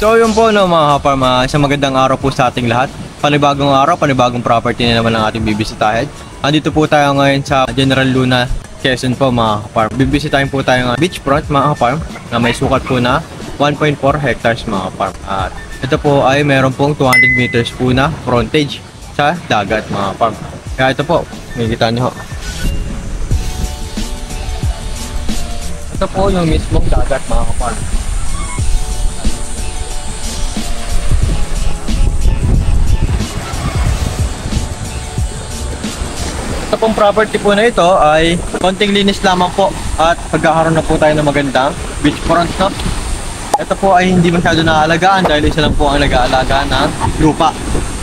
So yun po no mga kaparm, isang magandang araw po sa ating lahat. Panibagong araw, panibagong property na naman ang ating bibisitahin. Andito po tayo ngayon sa General Luna, Quezon po mga kaparm. Bibisitahin po tayo ng beachfront mga kaparm na may sukat po na 1.4 hectares mga kaparm. At ito po ay meron pong 200 meters po na frontage sa dagat mga kaparm. Kaya ito po, makikita nyo. Ito po yung mismong dagat mga kaparm. Ito pong property po na ito ay konting linis lamang po at pagkakaroon na po tayo ng magandang beachfront no? Ito po ay hindi masyado naaalagaan dahil isa lang po ang nag-aalaga ng lupa.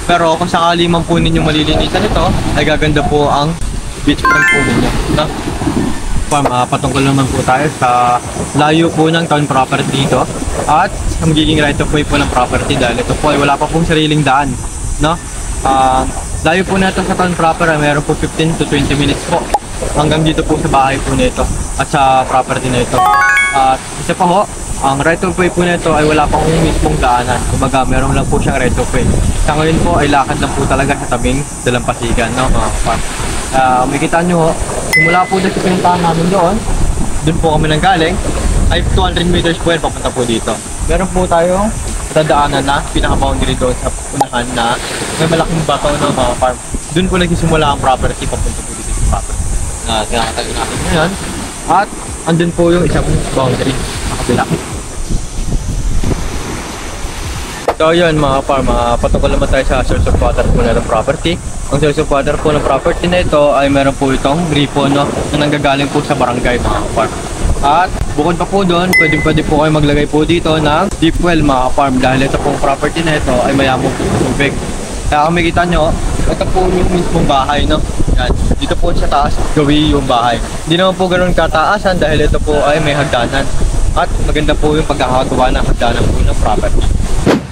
Pero kung sakali man po ninyong malilinisan ito, ay gaganda po ang beachfront po ninyo no? Patungkol naman po tayo sa layo po ng town property dito at sa magiging right of way po ng property dahil ito po ay wala pa pong sariling daan no? Layo po na ito sa town proper ay meron po 15 to 20 minutes po hanggang dito po sa bahay po nito at sa property na ito. At isa pa ho, ang right of way po nito ay wala pa kong mismong daanan. Kumbaga meron lang po siyang right of way. Sa ngayon po ay lakad lang po talaga sa tabing dalampasigan no mga kapan. Makikita nyo ho, simula po dito sa pinuntahan namin doon po kami nanggaling ay 200 meters po yan papunta po dito. Meron po tayong dadaanan na pinaka-boundary doon sa unahan na may malaking bato ng mga farm. Doon po nagsisimula ang property papunta po dito sa property na tinakatagal natin ngayon. At andun po yung isang boundary sa kabila. So yun mga farm, patungkol naman tayo sa source of water po na ng property. Ang source of water po ng property na ito ay meron po itong gripo no, na nanggagaling po sa barangay mga farm. At bukod pa po doon, pwede po kayo maglagay po dito ng deep well mga farm dahil ito pong property na ito ay mayamong po tubig. Kaya kung makikita nyo, ito po yung mismong bahay no. Yan. Dito po sa taas, gawi yung bahay. Hindi naman po ganoon kataasan dahil ito po ay may hagdanan. At maganda po yung pagkakagawa ng hagdanan po ng property.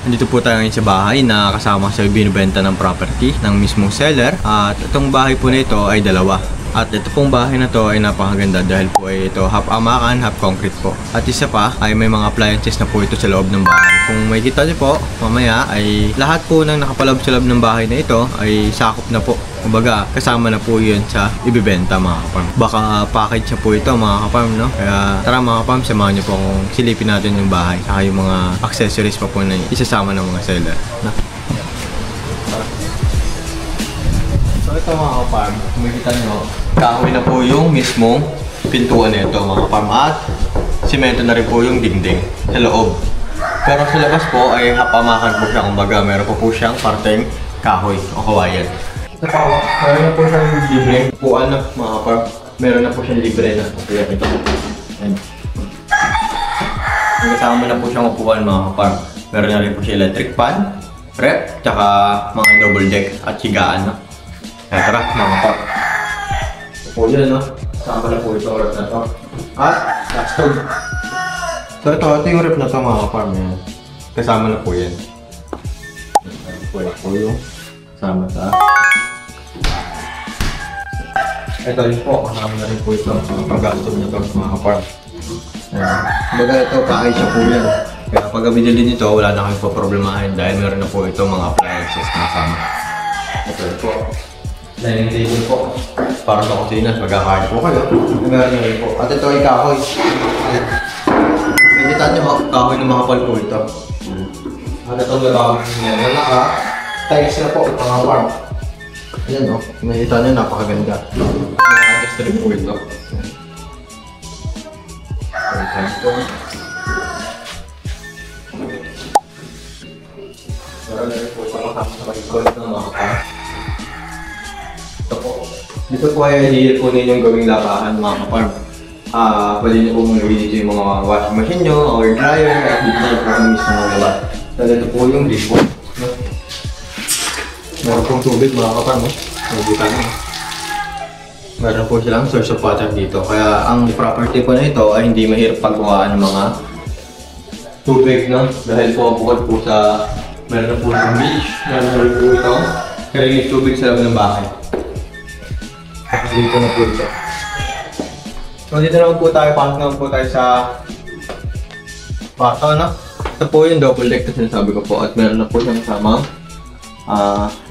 Nandito po tayo ngayon sa bahay na kasama sa binibenta ng property ng mismong seller. At itong bahay po na ito ay dalawa. At ito pong bahay na to ay napakaganda dahil po ay ito half amakan, half concrete po. At isa pa ay may mga appliances na po ito sa loob ng bahay. Kung makikita niyo po, mamaya ay lahat po ng nakapaloob sa loob ng bahay na ito ay sakop na po. Kumbaga, kasama na po yun sa ibibenta mga kaparm. Baka package na po ito mga kaparm, no? Kaya tara mga kaparm, samahan niyo po kung silipin natin yung bahay. Saka yung mga accessories pa po na isasama ng mga seller. Na? So ito mga kaparm, kung makikita nyo, kahoy na po yung mismong pintuan nito mga kaparm. At simento na rin po yung dingding sa loob. Pero sa labas po ay hapamakan po siya. Kumbaga, meron po siyang parteng kahoy o kawayan. Sa pawa, meron na po siyang libre upuan na mga kaparm. Meron na po siyang libre na upuan ito. Kasama na po siyang upuan mga kaparm. Meron na rin po siya electric fan, rep, tsaka mga double deck at higaan na. Kaya tara mga kaparm. Po yan no, kasama na po ito rep na to. At last stove. So ito yung rep na to mga kaparm yan. Kasama na po yan. Ito po yung kasama sa ito rin po, kasama na rin po ito pag-gastove na ito mga kaparm. Kumbaga ito, kaayos siya po yan. Kaya pag binili nito, wala na kayong problemahin dahil meron na po ito mga appliances na kasama. Ito rin po, dining table po. Para sa kusina, magkakain po kayo. Meron na rin po. At ito ay kahoy. Nakikita nyo, kahoy ng mga pal po ito. At itong lalaki nyo, naka-tiles na po mga farm. Ayan o, nakikita nyo, napakaganda. Naka-adjust rin po ito. Meron na rin po sa makakasakot ng mga farm. Ito po. Dito po ay hihipunin yung gawing labahan mga kaparm. Pwede nyo po gawin dito yung mga washing machine nyo or dryer at dito na po kami sa mga labat. Dahil ito po yung lipo. Meron pong tubig mga kaparm. Meron po silang source of water dito. Kaya ang property po na ito ay hindi mahirap paggawaan ng mga tubig no? Dahil po bukod po sa meron na po sa beach, meron na rin po ito karinig tubig sa loob ng bahay. Dito na po ito. So dito naman po tayo, pasok naman po tayo sa bato, no? Ito po yung double deck na sinasabi ko po at meron na po siyang kasamang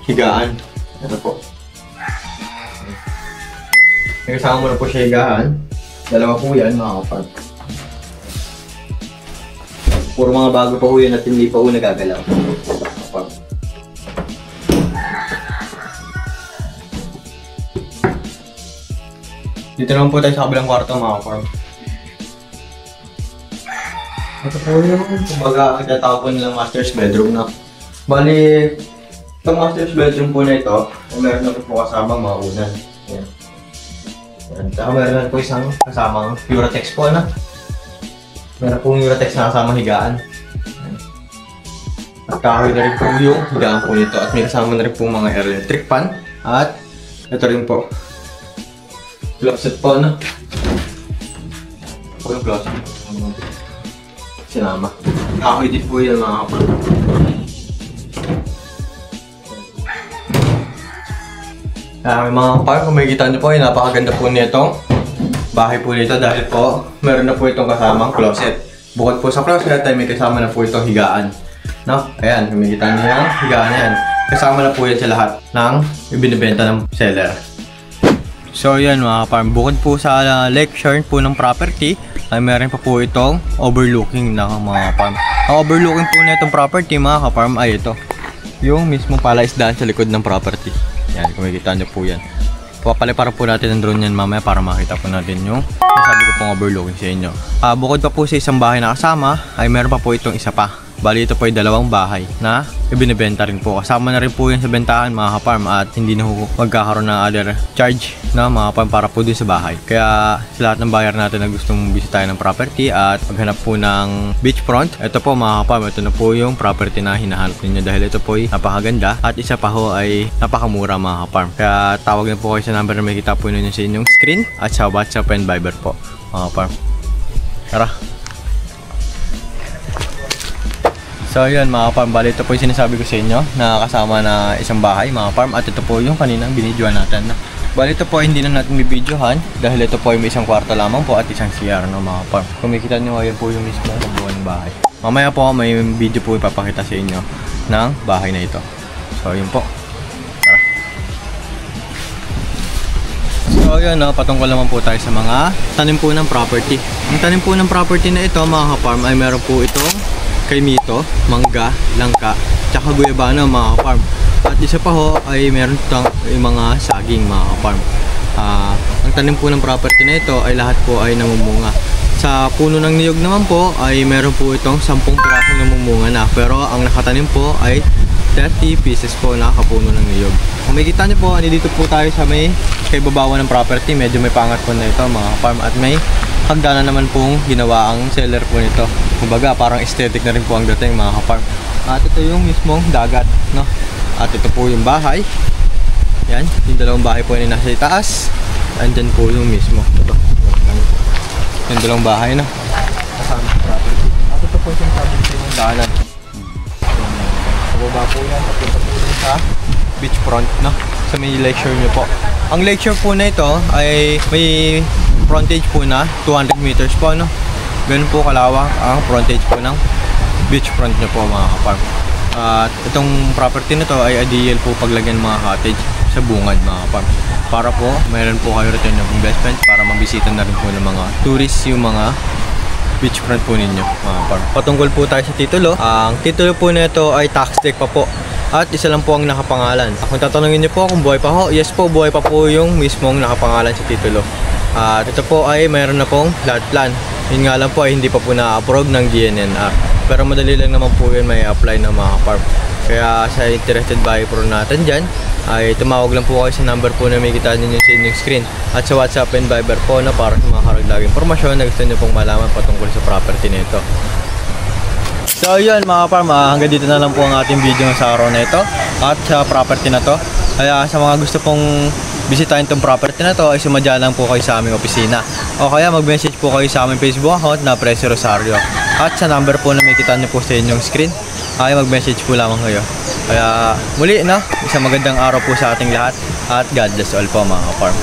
higaan. Ito po. May kasama mo na po siya higaan. Dalawa po yan mga kapag. Puro mga bago pa po yan at hindi pa po nagagalaw. Kapag. Dito naman po tayo sa kabilang kwarto mga kapag. Ito po yung kumbaga tinatawag po nilang master's bedroom na. Bali, itong master's bedroom po na ito, meron na po kasamang mga unan. Ayan. Ayan. Saka meron na po isang kasamang Uratex po na. Meron pong Uratex na kasamang higaan. Ayan. At kahoy na rin po yung higaan po nito. At may kasama na rin po mga electric fan. At ito rin po. Closet po na. Ito po yung closet. Sinama. Kahoy din po yan mga kapal. May mga kapal, kung makikita nyo po ay napakaganda po nitong bahay po nito dahil po meron na po itong kasamang closet. Bukod po sa closet ay may kasama na po itong higaan. No? Ayan, kung makikita nyo yung higaan na yan. Kasama na po yan sa lahat ng ibinibenta ng seller. So yan mga kapal, bukod po sa lecture po ng property ay meron pa po itong overlooking na mga farm. Ang overlooking po na itong property mga ka-farm ay ito. Yung mismo palaisdaan sa likod ng property. Yan, kung makikita nyo po yan. Papaliparan po natin ang drone yan mamaya para makita po natin yung sabi ko pong overlooking sa inyo. Bukod pa po sa isang bahay na kasama ay meron pa po itong isa pa. Bali ito po ay dalawang bahay na ibinibenta rin po. Kasama na rin po yan sa bentahan mga ka-farm at hindi na magkakaroon ng other charge na mga ka-farm para po din sa bahay. Kaya sa lahat ng buyer natin na gustong bisitahin ng property at maghanap po ng beachfront, ito po mga ka-farm, ito na po yung property na hinahanap ninyo dahil ito po ay napakaganda at isa pa ho ay napakamura mga ka-farm. Kaya tawag na po kayo sa number na makikita po ninyo sa inyong screen at sa WhatsApp and Viber po mga ka-farm. Tara! So yun mga farm, bali ito po yung sinasabi ko sa inyo na kasama na isang bahay mga farm at ito po yung kaninang binidyohan natin. Bali ito po hindi na natin bibidyohan dahil ito po ay may isang kwarto lamang po at isang CR no mga farm. Kung makikita nyo ayan po yung mismo ng buong bahay. Mamaya po may video po ipapakita sa inyo ng bahay na ito. So yun po. Tara. So yun patungkol naman po tayo sa mga tanim po ng property. Ang tanim po ng property na ito mga farm ay meron po itong kaimito, mangga, langka, tsaka guyabano mga farm. At isa pa ho ay meron itong mga saging mga farm. Ang tanim po ng property na ito ay lahat po ay namumunga. Sa puno ng niyog naman po ay meron po itong 10 piraso namumunga na. Pero ang nakatanim po ay 30 pieces po na kapuno ng niyog. Kung makikita nyo po, dito po tayo sa may kaibabawan ng property. Medyo may pangat po na ito mga farm at may hagdanan naman pong ginawa ang seller po nito. Kumbaga parang aesthetic na rin po ang dating mga ka-farm. At ito yung mismong dagat, no? At ito po yung bahay. Yan, yung dalawang bahay po yung nasa itaas. Andyan po yung mismo. Ito. Yung dalawang bahay na kasama sa property. At ito po yung sabi sa yung daanan. Pababa po yan. Papunta po yan sa beachfront, no? Sa may lecture nyo po. Ang lecture po na ito ay may frontage po na 200 meters po, no? Ganun po kalawak ang frontage po ng beachfront nyo po mga ka-farm. At itong property na to ay ideal po paglagyan mga cottage sa bungad mga ka-farm. Para po mayroon po kayo return ng investment para mabisita na rin po ng mga tourists yung mga beachfront po ninyo mga ka-farm. Patungkol po tayo sa titulo. Ang titulo po na ito ay tax deed pa po. At isa lang po ang nakapangalan. Kung tatanungin niyo po kung buhay pa ho, yes po, buhay pa po yung mismong nakapangalan sa titulo. At ito po ay mayroon na pong lot plan. Yun nga lang po ay hindi pa po na-approve ng DNNR. Pero madali lang naman po yun may apply ng mga farm. Kaya sa interested buyer po natin dyan, ay tumawag lang po kayo sa number po na may kita ninyo sa inyong screen. At sa WhatsApp and Viber po na para sa mga karagdagang impormasyon na gusto nyo pong malaman patungkol sa property nito. So yun mga farm, hanggang dito na lang po ang ating video sa araw na ito at sa property na to. Kaya sa mga gusto pong bisitahin itong property na to ay sumadya lang po kayo sa aming opisina o kaya mag-message po kayo sa aming Facebook account na Presi Rosario at sa number po na may kita nyo po sa inyong screen ay mag-message po lamang kayo. Kaya muli isang magandang araw po sa ating lahat at God bless all po mga farm.